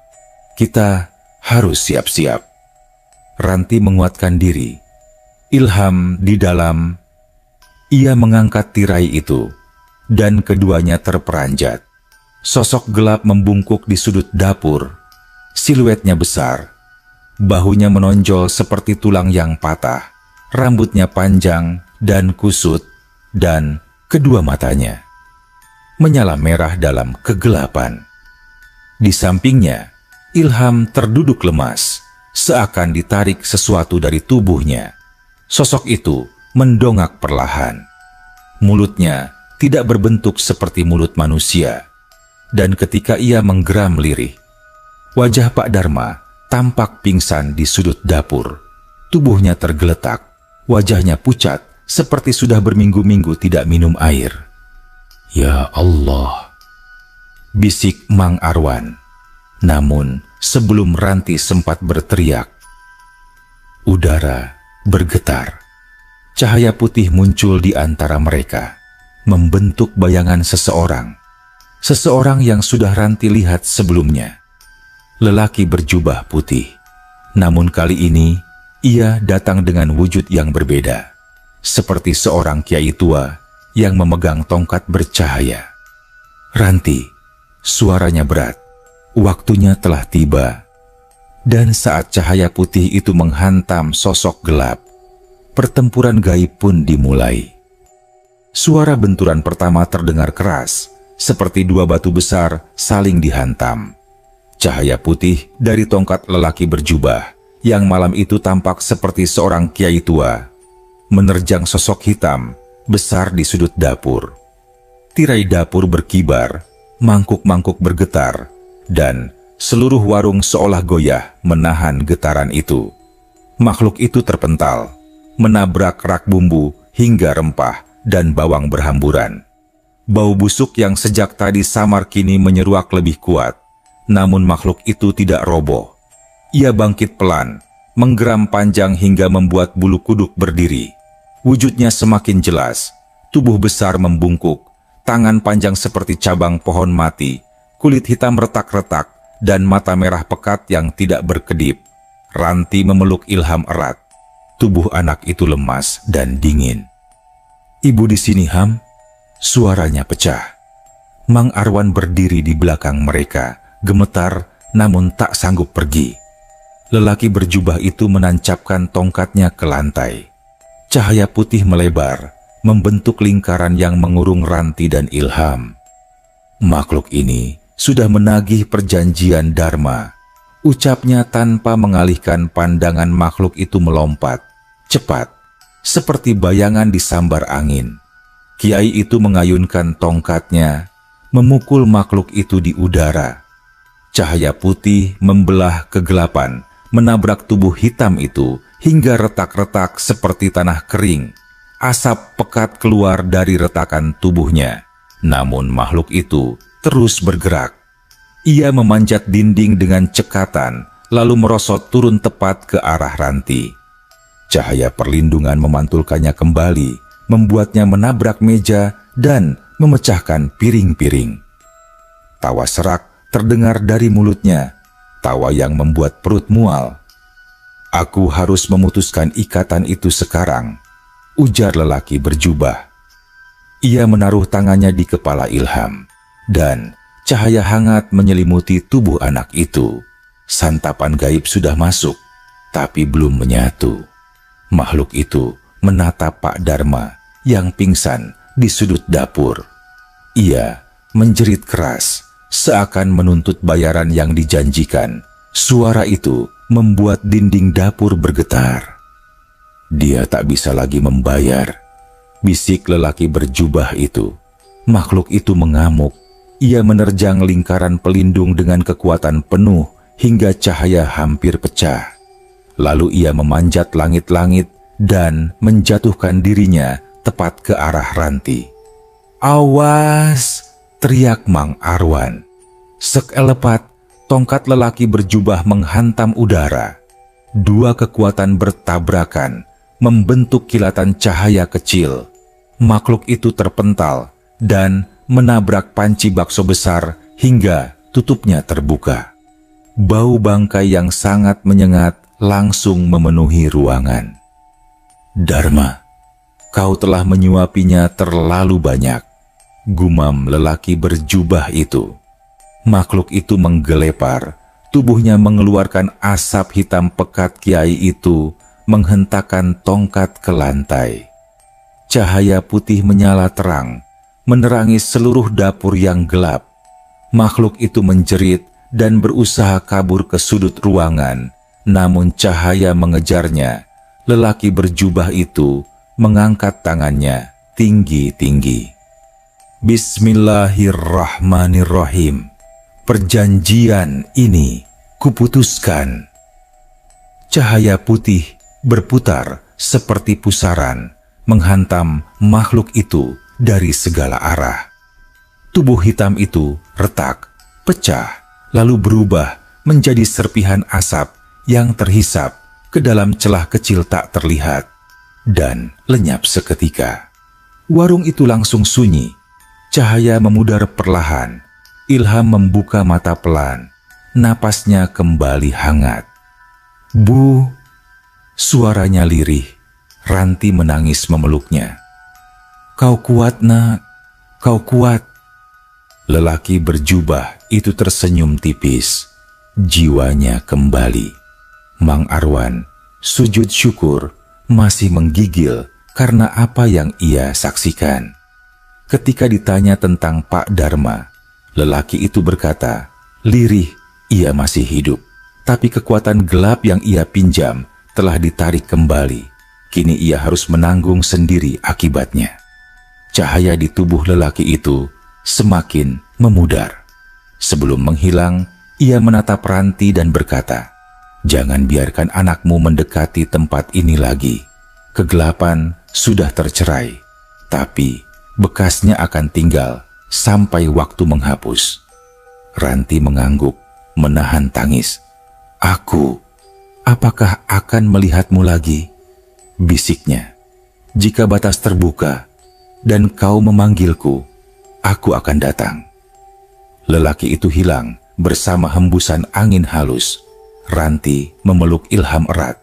kita harus siap-siap. Ranti menguatkan diri. Ilham di dalam. Ia mengangkat tirai itu, dan keduanya terperanjat. Sosok gelap membungkuk di sudut dapur. Siluetnya besar. Bahunya menonjol seperti tulang yang patah. Rambutnya panjang dan kusut, dan kedua matanya menyala merah dalam kegelapan. Di sampingnya, Ilham terduduk lemas, seakan ditarik sesuatu dari tubuhnya. Sosok itu mendongak perlahan. Mulutnya tidak berbentuk seperti mulut manusia. Dan ketika ia menggeram lirih, wajah Pak Dharma tampak pingsan di sudut dapur. Tubuhnya tergeletak, wajahnya pucat seperti sudah berminggu-minggu tidak minum air. "Ya Allah," bisik Mang Arwan. Namun sebelum Ranti sempat berteriak, udara bergetar. Cahaya putih muncul di antara mereka, membentuk bayangan seseorang. Seseorang yang sudah Ranti lihat sebelumnya. Lelaki berjubah putih. Namun kali ini, ia datang dengan wujud yang berbeda. Seperti seorang kiai tua yang memegang tongkat bercahaya. "Ranti," suaranya berat. Waktunya telah tiba. Dan saat cahaya putih itu menghantam sosok gelap, pertempuran gaib pun dimulai. Suara benturan pertama terdengar keras, seperti dua batu besar saling dihantam. Cahaya putih dari tongkat lelaki berjubah, yang malam itu tampak seperti seorang kiai tua, menerjang sosok hitam besar di sudut dapur. Tirai dapur berkibar, mangkuk-mangkuk bergetar, dan seluruh warung seolah goyah menahan getaran itu. Makhluk itu terpental, menabrak rak bumbu hingga rempah dan bawang berhamburan. Bau busuk yang sejak tadi samar kini menyeruak lebih kuat, namun makhluk itu tidak roboh. Ia bangkit pelan, menggeram panjang hingga membuat bulu kuduk berdiri. Wujudnya semakin jelas, tubuh besar membungkuk, tangan panjang seperti cabang pohon mati, kulit hitam retak-retak, dan mata merah pekat yang tidak berkedip. Ranti memeluk Ilham erat. Tubuh anak itu lemas dan dingin. "Ibu di sini, Ham?" Suaranya pecah. Mang Arwan berdiri di belakang mereka, gemetar namun tak sanggup pergi. Lelaki berjubah itu menancapkan tongkatnya ke lantai. Cahaya putih melebar, membentuk lingkaran yang mengurung Ranti dan Ilham. Makhluk ini sudah menagih perjanjian Dharma. Ucapnya tanpa mengalihkan pandangan. Makhluk itu melompat, cepat, seperti bayangan disambar angin. Kiai itu mengayunkan tongkatnya, memukul makhluk itu di udara. Cahaya putih membelah kegelapan, menabrak tubuh hitam itu hingga retak-retak seperti tanah kering. Asap pekat keluar dari retakan tubuhnya. Namun makhluk itu terus bergerak. Ia memanjat dinding dengan cekatan, lalu merosot turun tepat ke arah Ranti. Cahaya perlindungan memantulkannya kembali, membuatnya menabrak meja dan memecahkan piring-piring. Tawa serak terdengar dari mulutnya, tawa yang membuat perut mual. "Aku harus memutuskan ikatan itu sekarang," ujar lelaki berjubah. Ia menaruh tangannya di kepala Ilham, dan cahaya hangat menyelimuti tubuh anak itu. Santapan gaib sudah masuk, tapi belum menyatu. Makhluk itu menatap Pak Dharma yang pingsan di sudut dapur. Ia menjerit keras, seakan menuntut bayaran yang dijanjikan. Suara itu membuat dinding dapur bergetar. "Dia tak bisa lagi membayar," bisik lelaki berjubah itu. Makhluk itu mengamuk. Ia menerjang lingkaran pelindung dengan kekuatan penuh hingga cahaya hampir pecah. Lalu ia memanjat langit-langit dan menjatuhkan dirinya tepat ke arah Ranti. "Awas!" teriak Mang Arwan. Sekelepat, tongkat lelaki berjubah menghantam udara. Dua kekuatan bertabrakan, membentuk kilatan cahaya kecil. Makhluk itu terpental dan menabrak panci bakso besar hingga tutupnya terbuka. Bau bangkai yang sangat menyengat langsung memenuhi ruangan. "Dharma, kau telah menyuapinya terlalu banyak," gumam lelaki berjubah itu. Makhluk itu menggelepar, tubuhnya mengeluarkan asap hitam pekat. Kiai itu menghentakkan tongkat ke lantai. Cahaya putih menyala terang, menerangi seluruh dapur yang gelap. Makhluk itu menjerit dan berusaha kabur ke sudut ruangan, namun cahaya mengejarnya, lelaki berjubah itu mengangkat tangannya tinggi-tinggi. Bismillahirrahmanirrahim. Perjanjian ini kuputuskan. Cahaya putih berputar seperti pusaran, menghantam makhluk itu dari segala arah. Tubuh hitam itu retak, pecah, lalu berubah menjadi serpihan asap yang terhisap ke dalam celah kecil tak terlihat dan lenyap seketika. Warung itu langsung sunyi. Cahaya memudar perlahan. Ilham membuka mata pelan. Napasnya kembali hangat. "Bu!" Suaranya lirih. Ranti menangis memeluknya. "Kau kuat, Nak. Kau kuat." Lelaki berjubah itu tersenyum tipis. Jiwanya kembali. Mang Arwan sujud syukur, masih menggigil karena apa yang ia saksikan. Ketika ditanya tentang Pak Dharma, lelaki itu berkata, lirih ia masih hidup, tapi kekuatan gelap yang ia pinjam telah ditarik kembali. Kini ia harus menanggung sendiri akibatnya. Cahaya di tubuh lelaki itu semakin memudar. Sebelum menghilang, ia menatap Ranti dan berkata, "Jangan biarkan anakmu mendekati tempat ini lagi. Kegelapan sudah tercerai, tapi bekasnya akan tinggal sampai waktu menghapus." Ranti mengangguk, menahan tangis. "Aku, apakah akan melihatmu lagi?" bisiknya. "Jika batas terbuka dan kau memanggilku, aku akan datang." Lelaki itu hilang bersama hembusan angin halus. Ranti memeluk Ilham erat,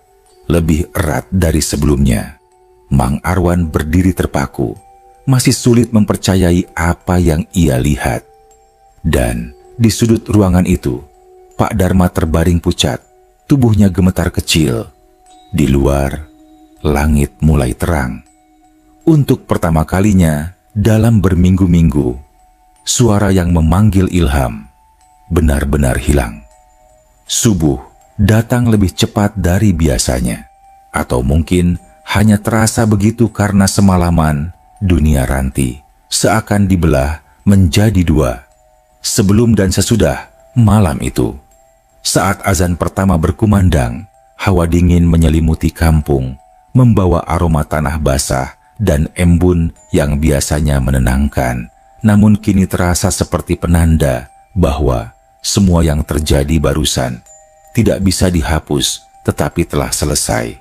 lebih erat dari sebelumnya. Mang Arwan berdiri terpaku, masih sulit mempercayai apa yang ia lihat. Dan di sudut ruangan itu, Pak Dharma terbaring pucat, tubuhnya gemetar kecil. Di luar, langit mulai terang. Untuk pertama kalinya dalam berminggu-minggu, suara yang memanggil Ilham benar-benar hilang. Subuh datang lebih cepat dari biasanya, atau mungkin hanya terasa begitu karena semalaman dunia Ranti seakan dibelah menjadi dua. Sebelum dan sesudah malam itu, saat azan pertama berkumandang, hawa dingin menyelimuti kampung, membawa aroma tanah basah dan embun yang biasanya menenangkan, namun kini terasa seperti penanda bahwa semua yang terjadi barusan tidak bisa dihapus tetapi telah selesai.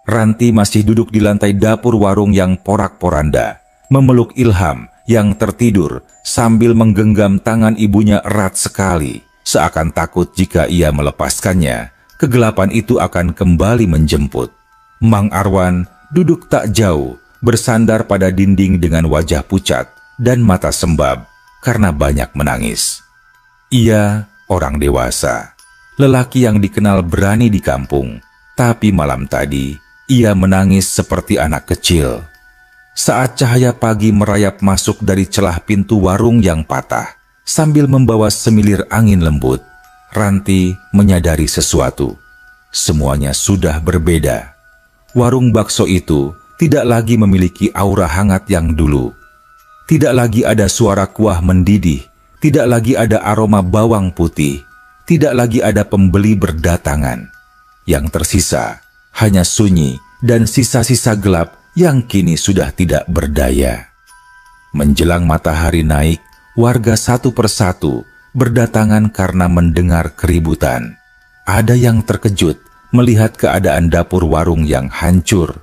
Ranti masih duduk di lantai dapur warung yang porak-poranda, memeluk Ilham yang tertidur sambil menggenggam tangan ibunya erat sekali, seakan takut jika ia melepaskannya, kegelapan itu akan kembali menjemput. Mang Arwan duduk tak jauh, bersandar pada dinding dengan wajah pucat dan mata sembab karena banyak menangis. Ia orang dewasa, lelaki yang dikenal berani di kampung, tapi malam tadi ia menangis seperti anak kecil. Saat cahaya pagi merayap masuk dari celah pintu warung yang patah, sambil membawa semilir angin lembut, Ranti menyadari sesuatu. Semuanya sudah berbeda. Warung bakso itu tidak lagi memiliki aura hangat yang dulu. Tidak lagi ada suara kuah mendidih, tidak lagi ada aroma bawang putih, tidak lagi ada pembeli berdatangan. Yang tersisa hanya sunyi dan sisa-sisa gelap yang kini sudah tidak berdaya. Menjelang matahari naik, warga satu persatu berdatangan karena mendengar keributan. Ada yang terkejut melihat keadaan dapur warung yang hancur.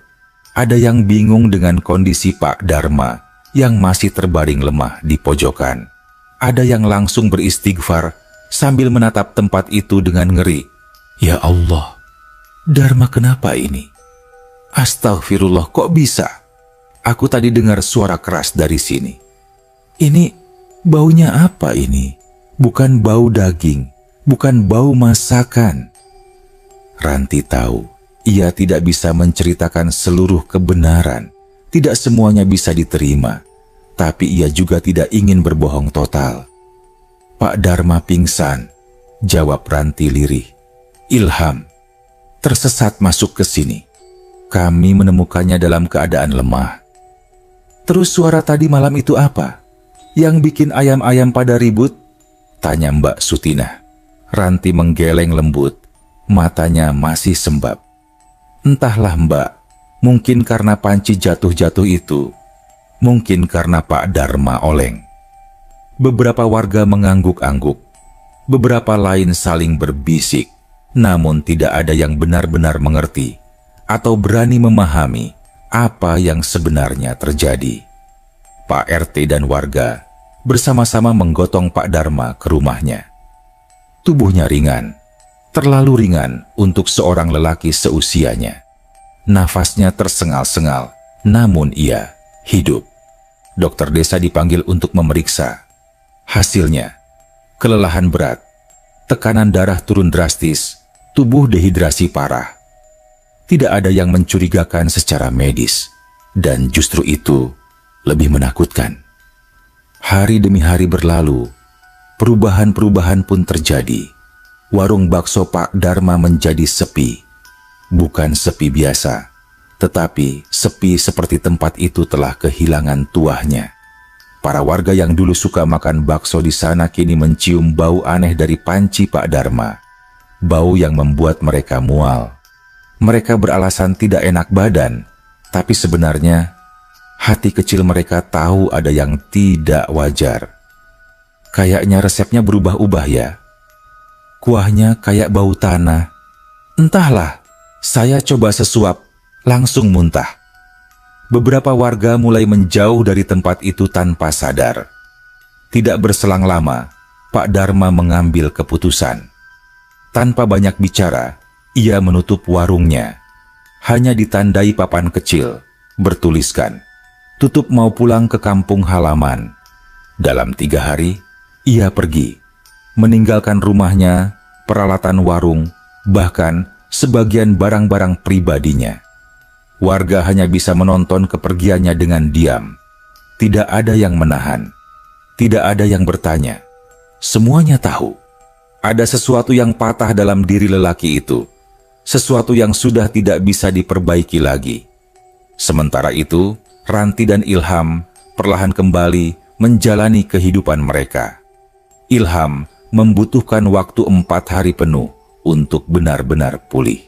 Ada yang bingung dengan kondisi Pak Dharma yang masih terbaring lemah di pojokan. Ada yang langsung beristighfar sambil menatap tempat itu dengan ngeri. "Ya Allah, Dharma kenapa ini? Astagfirullah, kok bisa? Aku tadi dengar suara keras dari sini. Ini baunya apa ini? Bukan bau daging, bukan bau masakan." Ranti tahu, ia tidak bisa menceritakan seluruh kebenaran. Tidak semuanya bisa diterima, tapi ia juga tidak ingin berbohong total. "Pak Dharma pingsan," jawab Ranti lirih. "Ilham tersesat masuk ke sini. Kami menemukannya dalam keadaan lemah. Terus suara tadi malam itu apa? Yang bikin ayam-ayam pada ribut? Tanya Mbak Sutina. Ranti menggeleng lembut, matanya masih sembab. Entahlah Mbak, mungkin karena panci jatuh-jatuh itu, mungkin karena Pak Darma oleng. Beberapa warga mengangguk-angguk, beberapa lain saling berbisik, namun tidak ada yang benar-benar mengerti atau berani memahami apa yang sebenarnya terjadi. Pak RT dan warga bersama-sama menggotong Pak Darma ke rumahnya. Tubuhnya ringan, terlalu ringan untuk seorang lelaki seusianya. Nafasnya tersengal-sengal, namun ia hidup. Dokter desa dipanggil untuk memeriksa. Hasilnya, kelelahan berat, tekanan darah turun drastis, tubuh dehidrasi parah. Tidak ada yang mencurigakan secara medis, dan justru itu lebih menakutkan. Hari demi hari berlalu, perubahan-perubahan pun terjadi. Warung bakso Pak Darma menjadi sepi. Bukan sepi biasa, tetapi sepi seperti tempat itu telah kehilangan tuahnya. Para warga yang dulu suka makan bakso di sana kini mencium bau aneh dari panci Pak Darma. Bau yang membuat mereka mual. Mereka beralasan tidak enak badan, tapi sebenarnya hati kecil mereka tahu ada yang tidak wajar. Kayaknya resepnya berubah-ubah ya. Kuahnya kayak bau tanah. Entahlah, saya coba sesuap, langsung muntah. Beberapa warga mulai menjauh dari tempat itu tanpa sadar. Tidak berselang lama, Pak Darma mengambil keputusan. Tanpa banyak bicara, ia menutup warungnya. Hanya ditandai papan kecil, bertuliskan, "Tutup mau pulang ke kampung halaman." Dalam 3 hari, ia pergi, meninggalkan rumahnya, peralatan warung, bahkan sebagian barang-barang pribadinya. Warga hanya bisa menonton kepergiannya dengan diam. Tidak ada yang menahan, tidak ada yang bertanya. Semuanya tahu, ada sesuatu yang patah dalam diri lelaki itu, sesuatu yang sudah tidak bisa diperbaiki lagi. Sementara itu, Ranti dan Ilham perlahan kembali menjalani kehidupan mereka. Ilham membutuhkan waktu 4 hari penuh untuk benar-benar pulih.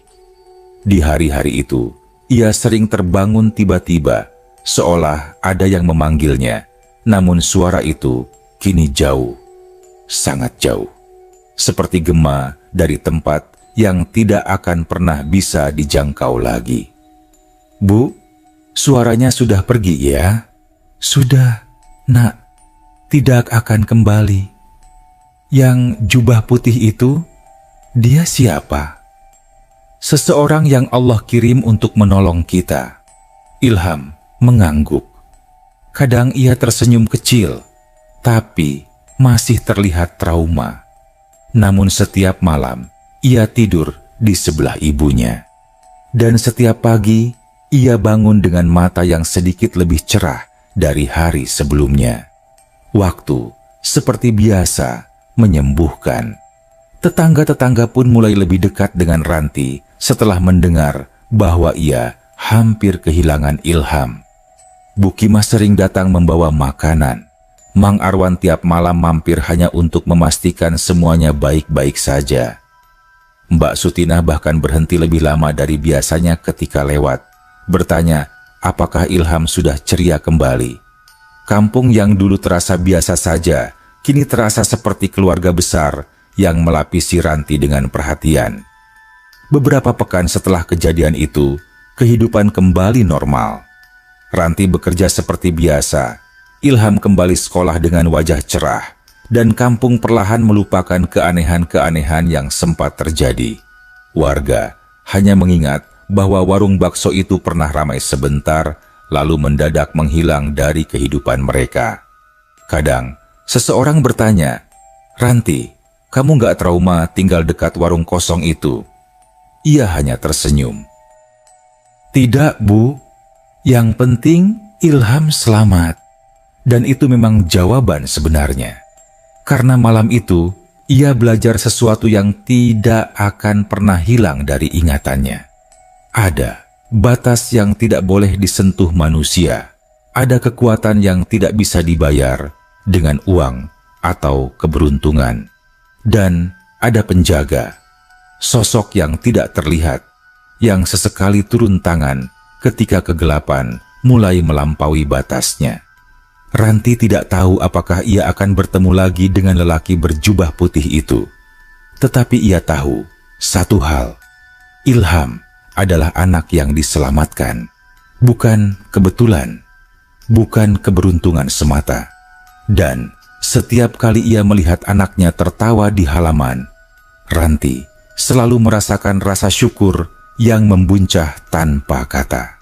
Di hari-hari itu, ia sering terbangun tiba-tiba, seolah ada yang memanggilnya, namun suara itu kini jauh, sangat jauh. Seperti gema dari tempat yang tidak akan pernah bisa dijangkau lagi. "Bu, suaranya sudah pergi ya?" "Sudah, Nak, tidak akan kembali." "Yang jubah putih itu, dia siapa?" "Seseorang yang Allah kirim untuk menolong kita." Ilham mengangguk. Kadang ia tersenyum kecil, tapi masih terlihat trauma. Namun setiap malam, ia tidur di sebelah ibunya. Dan setiap pagi, ia bangun dengan mata yang sedikit lebih cerah dari hari sebelumnya. Waktu, seperti biasa, menyembuhkan. Tetangga-tetangga pun mulai lebih dekat dengan Ranti setelah mendengar bahwa ia hampir kehilangan Ilham. Bu Kimah sering datang membawa makanan. Mang Arwan tiap malam mampir hanya untuk memastikan semuanya baik-baik saja. Mbak Sutinah bahkan berhenti lebih lama dari biasanya ketika lewat, bertanya apakah Ilham sudah ceria kembali. Kampung yang dulu terasa biasa saja, kini terasa seperti keluarga besar yang melapisi Ranti dengan perhatian. Beberapa pekan setelah kejadian itu, kehidupan kembali normal. Ranti bekerja seperti biasa, Ilham kembali sekolah dengan wajah cerah, dan kampung perlahan melupakan keanehan-keanehan yang sempat terjadi. Warga hanya mengingat bahwa warung bakso itu pernah ramai sebentar, lalu mendadak menghilang dari kehidupan mereka. Kadang, seseorang bertanya, "Ranti, kamu gak trauma tinggal dekat warung kosong itu?" Ia hanya tersenyum. "Tidak, Bu. Yang penting Ilham selamat." Dan itu memang jawaban sebenarnya. Karena malam itu, ia belajar sesuatu yang tidak akan pernah hilang dari ingatannya. Ada batas yang tidak boleh disentuh manusia. Ada kekuatan yang tidak bisa dibayar dengan uang atau keberuntungan. Dan ada penjaga, sosok yang tidak terlihat, yang sesekali turun tangan ketika kegelapan mulai melampaui batasnya. Ranti tidak tahu apakah ia akan bertemu lagi dengan lelaki berjubah putih itu. Tetapi ia tahu satu hal, Ilham adalah anak yang diselamatkan. Bukan kebetulan, bukan keberuntungan semata. Dan setiap kali ia melihat anaknya tertawa di halaman, Ranti selalu merasakan rasa syukur yang membuncah tanpa kata.